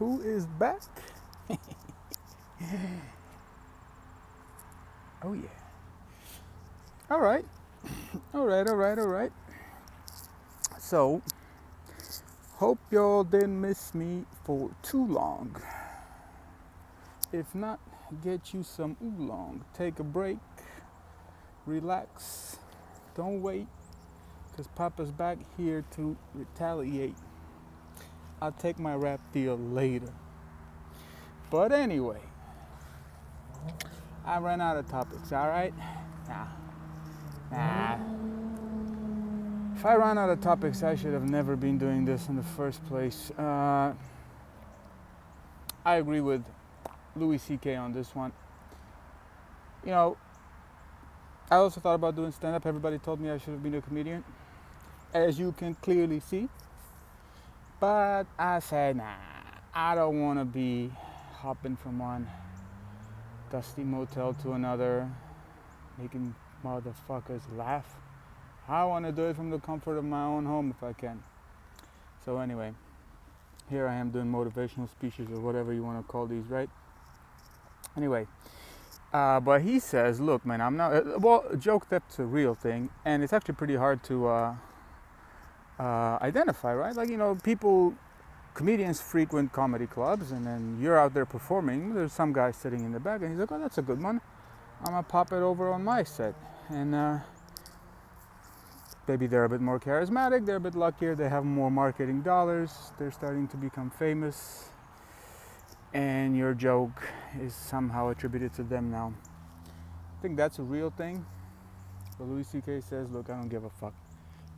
who is back? Oh yeah. All right. All right. So, hope y'all didn't miss me for too long. If not, get you some oolong. Take a break. Relax. Don't wait, because Papa's back here to retaliate. I'll take my rap deal later. But anyway, I ran out of topics, alright? Nah. If I ran out of topics, I should have never been doing this in the first place. I agree with Louis C.K. on this one. You know, I also thought about doing stand-up. Everybody told me I should have been a comedian, as you can clearly see. But I said, nah, I don't want to be hopping from one dusty motel to another, making motherfuckers laugh. I want to do it from the comfort of my own home if I can. So anyway, here I am doing motivational speeches or whatever you want to call these, right? Anyway, but he says, look, man, I'm not, well, a joke, that's a real thing, and it's actually pretty hard to identify, right? Like, you know, comedians frequent comedy clubs, and then you're out there performing. There's some guy sitting in the back, and he's like, oh, that's a good one. I'm going to pop it over on my set. And maybe they're a bit more charismatic, they're a bit luckier, they have more marketing dollars, they're starting to become famous, and your joke is somehow attributed to them now. I think that's a real thing. But Louis C.K. says, look, I don't give a fuck.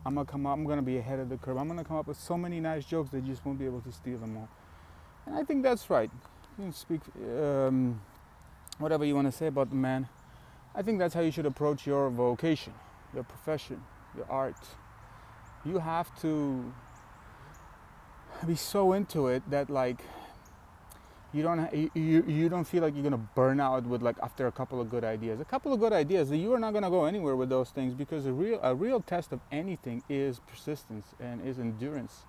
I'm gonna be ahead of the curve. I'm gonna come up with so many nice jokes that you just won't be able to steal them all. And I think that's right. You can speak whatever you want to say about the man. I think that's how you should approach your vocation, your profession, your art. You have to be so into it that, like, you don't feel like you're gonna burn out with, like, after a couple of good ideas. A couple of good ideas, you are not gonna go anywhere with those things, because a real test of anything is persistence and is endurance.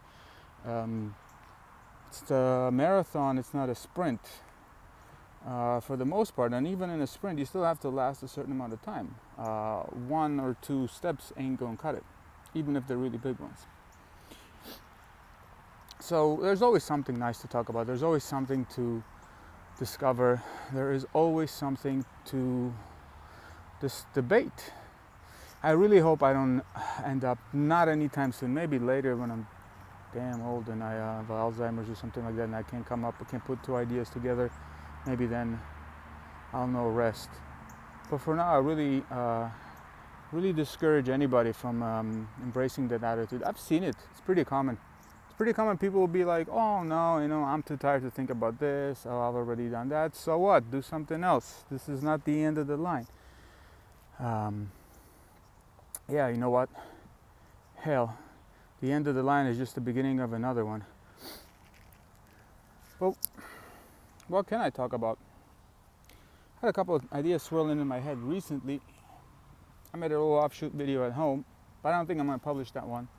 It's a marathon, it's not a sprint. For the most part, and even in a sprint, you still have to last a certain amount of time. 1 or 2 steps ain't gonna cut it, even if they're really big ones. So there's always something nice to talk about. There's always something to discover. There is always something to debate. I really hope I don't end up, not anytime soon, maybe later when I'm damn old and I have Alzheimer's or something like that, and I can't put 2 ideas together. Maybe then I'll know rest. But for now, I really discourage anybody from embracing that attitude. I've seen it. It's pretty common. People will be like, oh no, I'm too tired to think about this. Oh, I've already done that. So what? Do something else. This is not the end of the line. Yeah, you know what? Hell, the end of the line is just the beginning of another one. Well, what can I talk about? I had a couple of ideas swirling in my head recently. I made a little offshoot video at home, but I don't think I'm going to publish that one.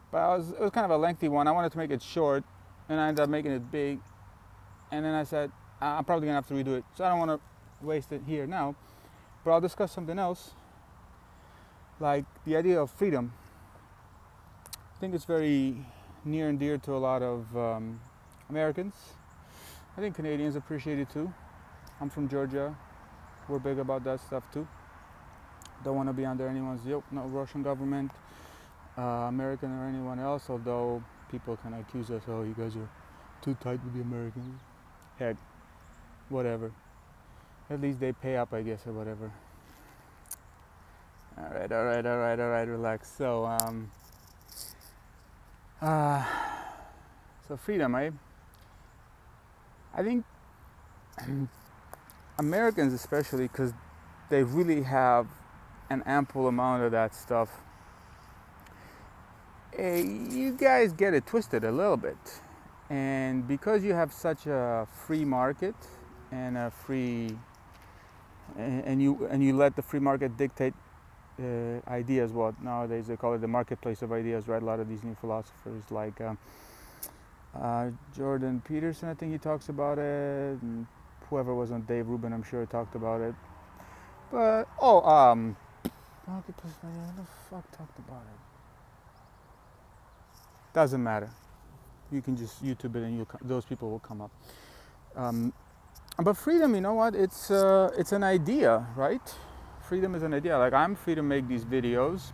But it was kind of a lengthy one. I wanted to make it short, and I ended up making it big. And then I said, I'm probably going to have to redo it. So I don't want to waste it here now. But I'll discuss something else, like the idea of freedom. I think it's very near and dear to a lot of Americans. I think Canadians appreciate it too. I'm from Georgia. We're big about that stuff too. Don't want to be under anyone's yoke, no Russian government, American or anyone else, although people kind of accuse us, oh, you guys are too tight with the Americans. Heck, whatever. At least they pay up, I guess, or whatever. All right, relax. So freedom, I think Americans especially, because they really have an ample amount of that stuff, you guys get it twisted a little bit. And because you have such a free market and you let the free market dictate ideas, what nowadays they call it the marketplace of ideas, right? A lot of these new philosophers like Jordan Peterson, I think he talks about it, and whoever was on Dave Rubin, I'm sure talked about it. But who the fuck talked about it? Doesn't matter. You can just YouTube it, and those people will come up. But freedom, you know what? It's an idea, right? Freedom is an idea. Like, I'm free to make these videos.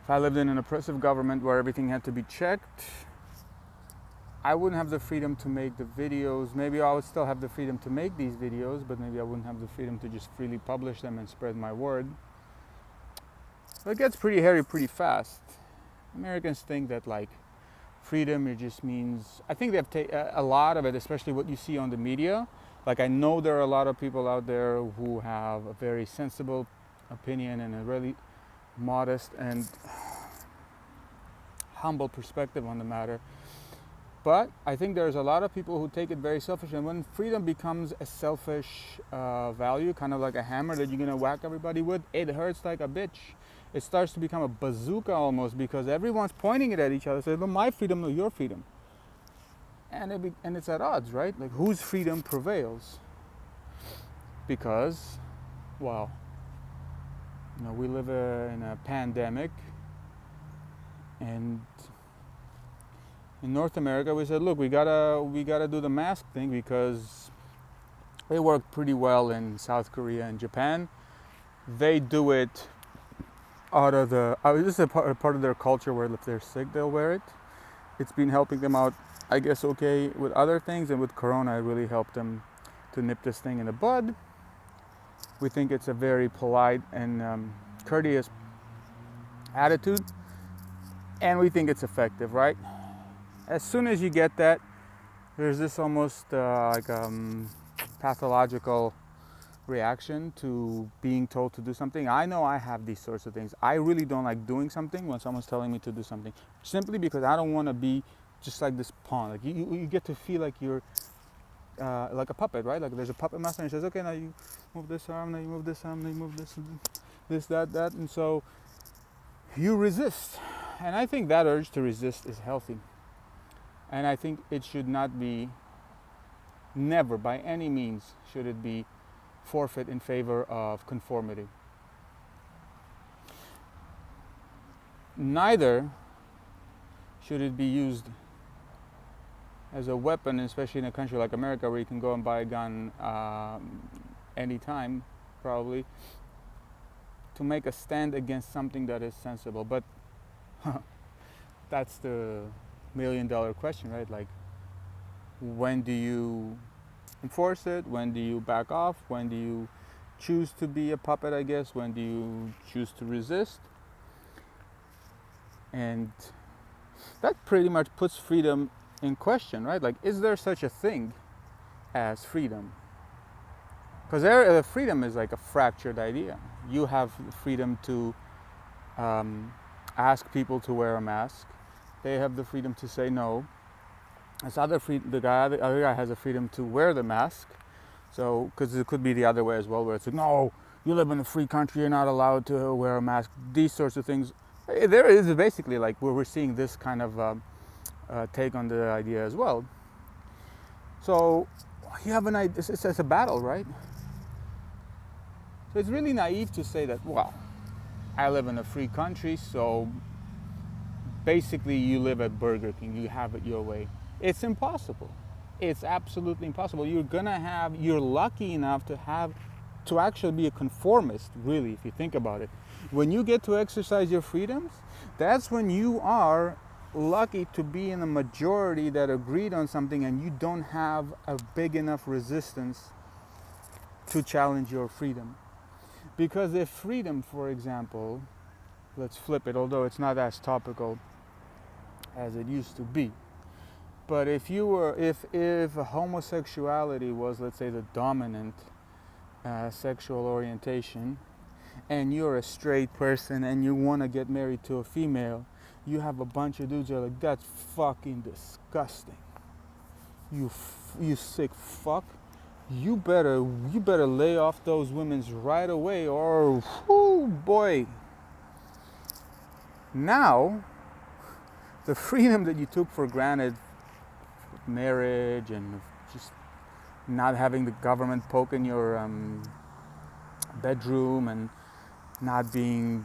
If I lived in an oppressive government where everything had to be checked, I wouldn't have the freedom to make the videos. Maybe I would still have the freedom to make these videos, but maybe I wouldn't have the freedom to just freely publish them and spread my word. But it gets pretty hairy pretty fast. Americans think that, like, freedom, it just means, I think they've a lot of it, especially what you see on the media. Like, I know there are a lot of people out there who have a very sensible opinion and a really modest and humble perspective on the matter. But I think there's a lot of people who take it very selfish, and when freedom becomes a selfish value, kind of like a hammer that you're gonna whack everybody with, it hurts like a bitch. It starts to become a bazooka almost, because everyone's pointing it at each other, saying, "No, my freedom, no, your freedom," and it's at odds, right? Like, whose freedom prevails? Because, well, you know, we live in a pandemic, and in North America, we said, look, we gotta do the mask thing, because it worked pretty well in South Korea and Japan. They do it out of this is a part of their culture where if they're sick, they'll wear it. It's been helping them out, I guess, okay, with other things, and with Corona, it really helped them to nip this thing in the bud. We think it's a very polite and courteous attitude, and we think it's effective, right? As soon as you get that, there's this almost pathological reaction to being told to do something. I know I have these sorts of things. I really don't like doing something when someone's telling me to do something, simply because I don't want to be just like this pawn. Like, you get to feel like you're like a puppet, right? Like, there's a puppet master, and he says, okay, now you move this arm, now you move this arm, now you move this, that, and so you resist. And I think that urge to resist is healthy. And I think it should not be, never by any means should it be forfeit in favor of conformity. Neither should it be used as a weapon, especially in a country like America, where you can go and buy a gun anytime, probably, to make a stand against something that is sensible. But that's the $1,000,000 question, right? Like, when do you enforce it? When do you back off? When do you choose to be a puppet, I guess? When do you choose to resist? And that pretty much puts freedom in question, right? Like, is there such a thing as freedom? Because freedom is like a fractured idea. You have freedom to ask people to wear a mask. They have the freedom to say no. The other guy has a freedom to wear the mask. So, because it could be the other way as well, where it's like, no, you live in a free country, you're not allowed to wear a mask. These sorts of things. There is basically, like, where we're seeing this kind of take on the idea as well. So you have an idea. It's a battle, right? So it's really naive to say that, well, I live in a free country, so basically you live at Burger King, you have it your way. It's impossible. It's absolutely impossible. You're lucky enough to actually be a conformist, really, if you think about it. When you get to exercise your freedoms, that's when you are lucky to be in a majority that agreed on something, and you don't have a big enough resistance to challenge your freedom. Because if freedom, for example, let's flip it, although it's not as topical as it used to be, but if homosexuality was, let's say, the dominant sexual orientation, and you're a straight person and you want to get married to a female, you have a bunch of dudes who are like, that's fucking disgusting. You sick fuck. You better lay off those women right away, or whoo boy. Now the freedom that you took for granted, marriage and just not having the government poke in your bedroom and not being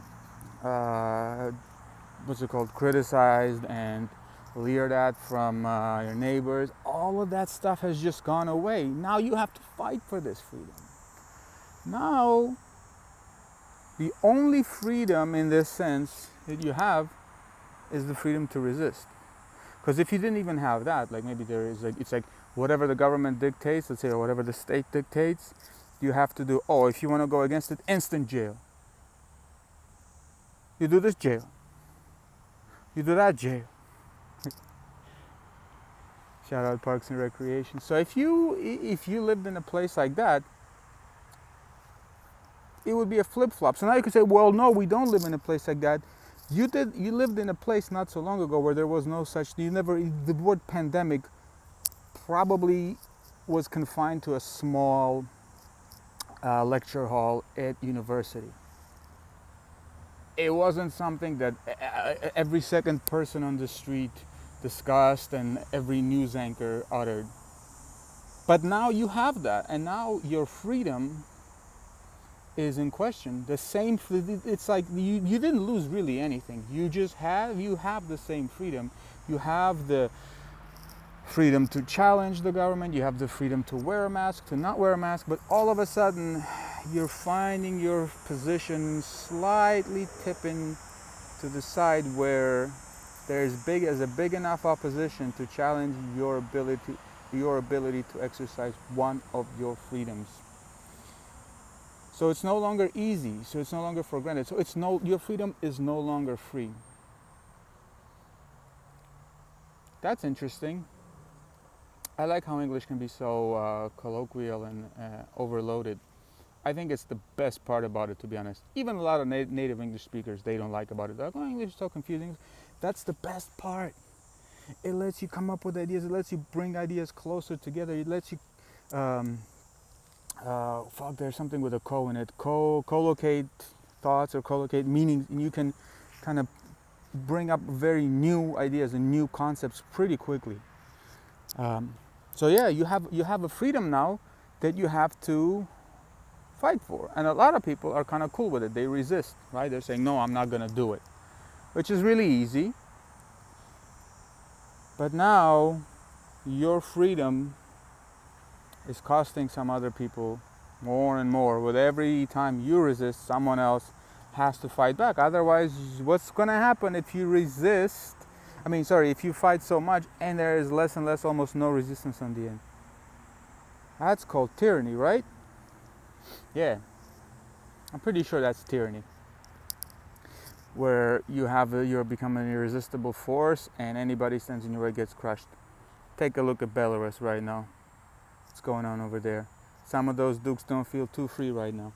criticized and leered at from your neighbors. All of that stuff has just gone away. Now you have to fight for this freedom. Now the only freedom in this sense that you have is the freedom to resist. Because if you didn't even have that, like maybe there is, it's like whatever the government dictates, let's say, or whatever the state dictates, you have to do, if you want to go against it, instant jail. You do this, jail. You do that, jail. Shout out Parks and Recreation. So if you lived in a place like that, it would be a flip-flop. So now you could say, well, no, we don't live in a place like that. You lived in a place not so long ago where there was no such, the word pandemic probably was confined to a small lecture hall at university. It wasn't something that every second person on the street discussed and every news anchor uttered. But now you have that, and now your freedom is in question. The same, it's like you didn't lose really anything. You have the same freedom. You have the freedom to challenge the government. You have the freedom to wear a mask, to not wear a mask. But all of a sudden, you're finding your position slightly tipping to the side where there's a big enough opposition to challenge your ability to exercise one of your freedoms. So it's no longer easy. So it's no longer for granted. So your freedom is no longer free. That's interesting. I like how English can be so colloquial and overloaded. I think it's the best part about it, to be honest. Even a lot of native English speakers, they don't like about it. They're like, English is so confusing. That's the best part. It lets you come up with ideas. It lets you bring ideas closer together. It lets you, there's something with a co in it. Co-locate thoughts or co-locate meanings. And you can kind of bring up very new ideas and new concepts pretty quickly. So yeah, you have a freedom now that you have to fight for. And a lot of people are kind of cool with it. They resist, right? They're saying, no, I'm not going to do it. Which is really easy. But now your freedom is costing some other people more and more. With every time you resist, someone else has to fight back. Otherwise, what's going to happen if you resist? If you fight so much and there is less and less, almost no resistance on the end. That's called tyranny, right? Yeah, I'm pretty sure that's tyranny. Where you're becoming an irresistible force and anybody stands in your way gets crushed. Take a look at Belarus right now. What's going on over there? Some of those dukes don't feel too free right now.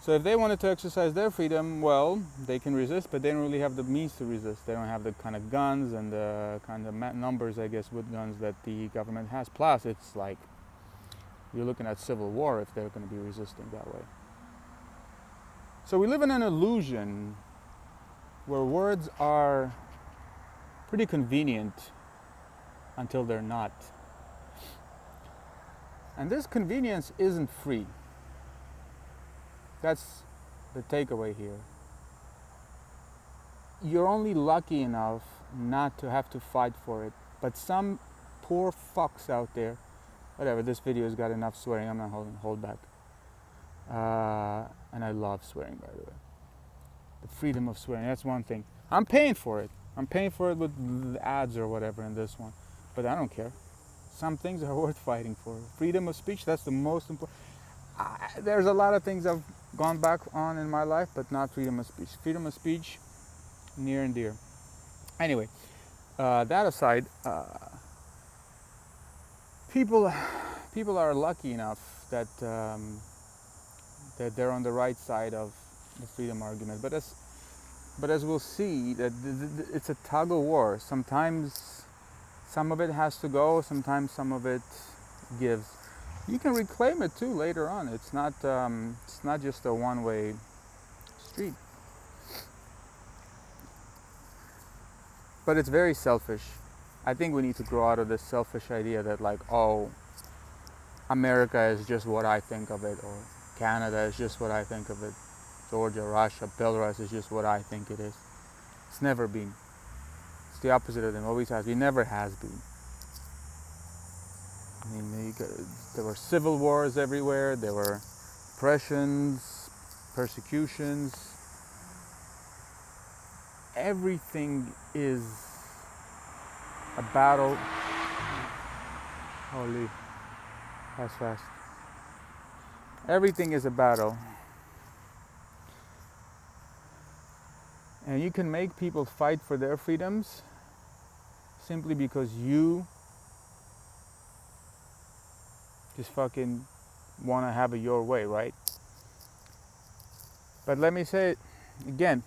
So if they wanted to exercise their freedom, well, they can resist, but they don't really have the means to resist. They don't have the kind of guns and the kind of numbers, I guess, with guns that the government has. Plus, it's like you're looking at civil war if they're going to be resisting that way. So we live in an illusion where words are pretty convenient until they're not. And this convenience isn't free. That's the takeaway here. You're only lucky enough not to have to fight for it. But some poor fucks out there, whatever, this video's got enough swearing, I'm not hold back. And I love swearing, by the way. The freedom of swearing, that's one thing. I'm paying for it. I'm paying for it with ads or whatever in this one. But I don't care. Some things are worth fighting for. Freedom of speech, that's the most important. There's a lot of things I've gone back on in my life, but not freedom of speech. Freedom of speech, near and dear. Anyway, that aside, people are lucky enough that that they're on the right side of the freedom argument. But as we'll see, that it's a tug of war. Sometimes some of it has to go. Sometimes some of it gives. You can reclaim it too later on. It's not just a one-way street. But it's very selfish. I think we need to grow out of this selfish idea that like, oh, America is just what I think of it, or Canada is just what I think of it, Georgia, Russia, Belarus is just what I think it is. It's never been. It's the opposite of them. Always has been. Never has been. I mean, there were civil wars everywhere. There were oppressions, persecutions. Everything is a battle. Holy, that's fast. Everything is a battle. And you can make people fight for their freedoms simply because you just fucking want to have it your way, right? But let me say it again.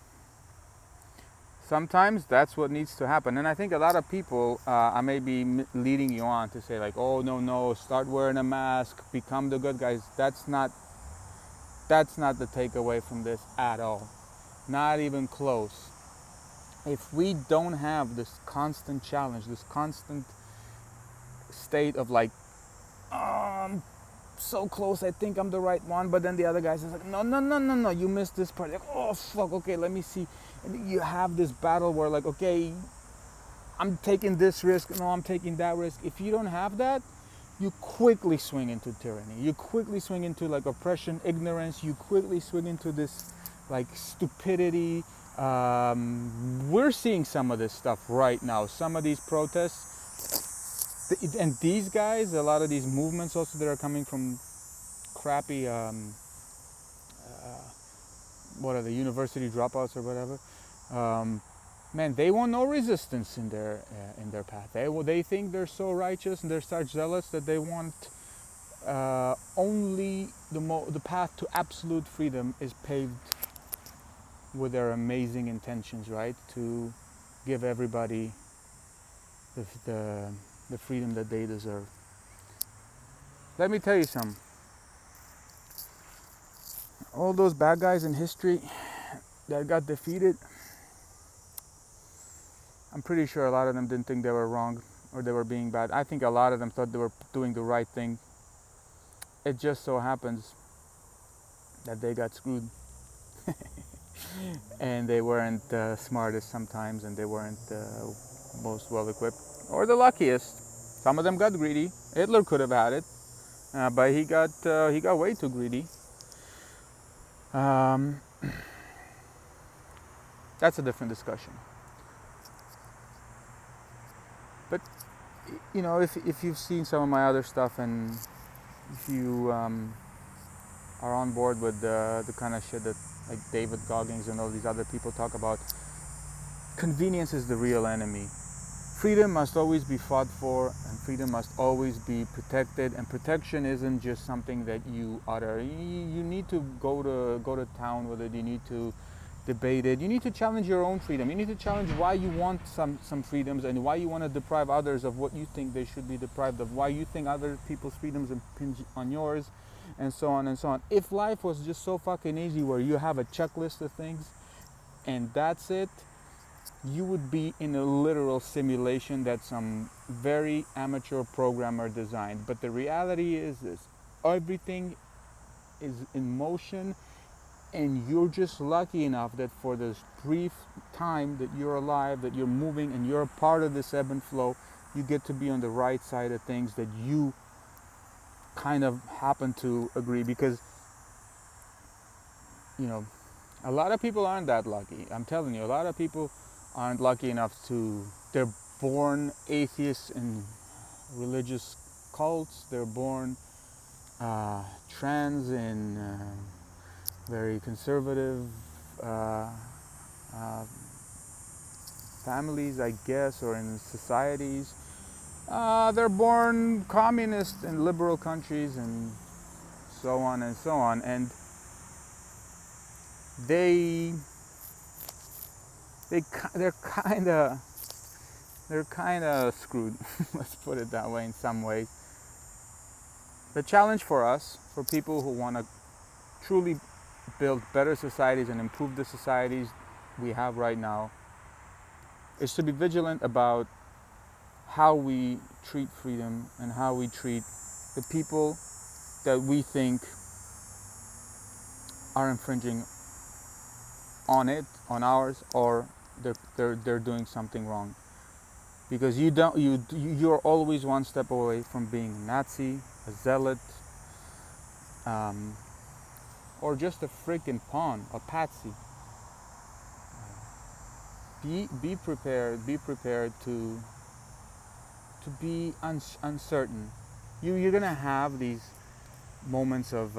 Sometimes that's what needs to happen. And I think a lot of people, I may be leading you on to say like, oh, no, start wearing a mask, become the good guys. That's not the takeaway from this at all. Not even close. If we don't have this constant challenge, this constant state of like, so close, I think I'm the right one, but then the other guy's like, no, you missed this part. Like, oh fuck, okay, let me see. And you have this battle where like, okay, I'm taking this risk, no, I'm taking that risk. If you don't have that, you quickly swing into tyranny. You quickly swing into like oppression, ignorance. You quickly swing into this like stupidity. We're seeing some of this stuff right now. Some of these protests. And these guys, a lot of these movements also that are coming from crappy, what are the university dropouts or whatever? Man, they want no resistance in their path. They think they're so righteous and they're such zealous that they want only the path to absolute freedom is paved with their amazing intentions, right? To give everybody the freedom that they deserve. Let me tell you something. All those bad guys in history that got defeated, I'm pretty sure a lot of them didn't think they were wrong or they were being bad. I think a lot of them thought they were doing the right thing. It just so happens that they got screwed. And they weren't the smartest sometimes, and they weren't the most well-equipped or the luckiest. Some of them got greedy. Hitler could have had it, but he got way too greedy. That's a different discussion. But you know, if you've seen some of my other stuff, and if you are on board with the kind of shit that like David Goggins and all these other people talk about, convenience is the real enemy. Freedom must always be fought for, and freedom must always be protected. And protection isn't just something that you utter. You need to go to town with it. You need to debate it. You need to challenge your own freedom. You need to challenge why you want some freedoms and why you want to deprive others of what you think they should be deprived of. Why you think other people's freedoms impinge on yours, and so on and so on. If life was just so fucking easy, where you have a checklist of things and that's it, you would be in a literal simulation that some very amateur programmer designed. But the reality is this: everything is in motion, and you're just lucky enough that for this brief time that you're alive, that you're moving and you're a part of this ebb and flow, you get to be on the right side of things, that you kind of happen to agree. Because, you know, a lot of people aren't that lucky. I'm telling you, a lot of people aren't lucky enough they're born atheists in religious cults. They're born trans in very conservative families, I guess, or in societies. They're born communist in liberal countries, and so on and so on. And they're kind of screwed. Let's put it that way. In some ways, the challenge for us, for people who want to truly build better societies and improve the societies we have right now, is to be vigilant about how we treat freedom and how we treat the people that we think are infringing on it, on ours, or they're doing something wrong. Because you're always one step away from being a Nazi, a zealot, or just a freaking pawn, a patsy. Be prepared. Be prepared to be uncertain. You're gonna have these moments of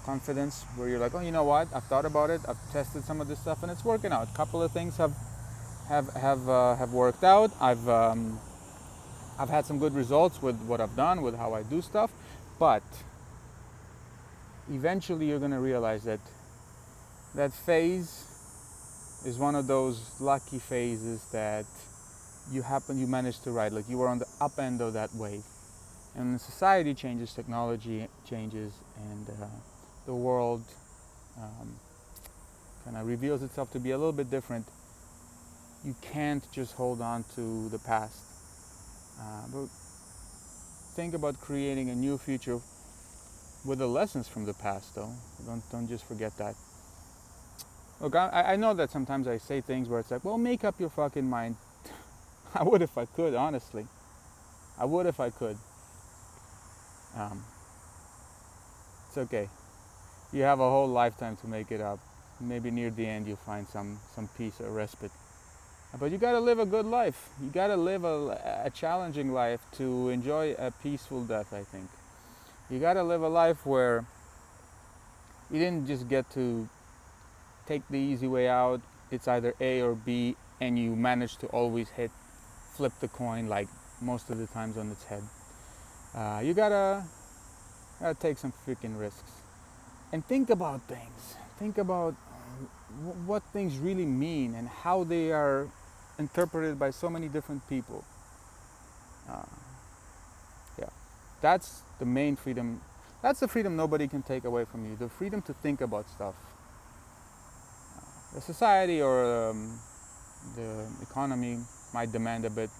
confidence where you're like, oh, you know what? I've thought about it. I've tested some of this stuff, and it's working out. A couple of things have worked out. I've had some good results with what I've done, with how I do stuff, but eventually you're gonna realize that that phase is one of those lucky phases that you managed to ride. Like you were on the up end of that wave, and when society changes, technology changes, and the world kind of reveals itself to be a little bit different. You can't just hold on to the past, but think about creating a new future with the lessons from the past. Though don't just forget that. Look, I know that sometimes I say things where it's like, well, make up your fucking mind. I would if I could, honestly. I would if I could. It's okay. You have a whole lifetime to make it up. Maybe near the end you'll find some peace or respite. But you gotta live a good life. You gotta live a challenging life to enjoy a peaceful death, I think. You gotta live a life where you didn't just get to take the easy way out. It's either A or B, and you manage to always flip the coin like most of the times on its head. You gotta take some freaking risks and think about things. Think about what things really mean and how they are interpreted by so many different people. Yeah, that's the main freedom. That's the freedom nobody can take away from you. The freedom to think about stuff. The society or the economy might demand a bit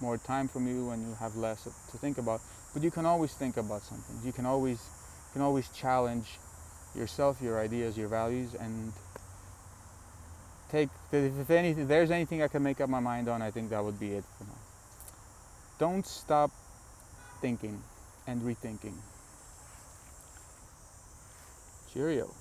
more time from you and you have less to think about, but you can always think about something. You can always challenge yourself, your ideas, your values, and if there's anything I can make up my mind on, I think that would be it for now. Don't stop thinking and rethinking. Cheerio.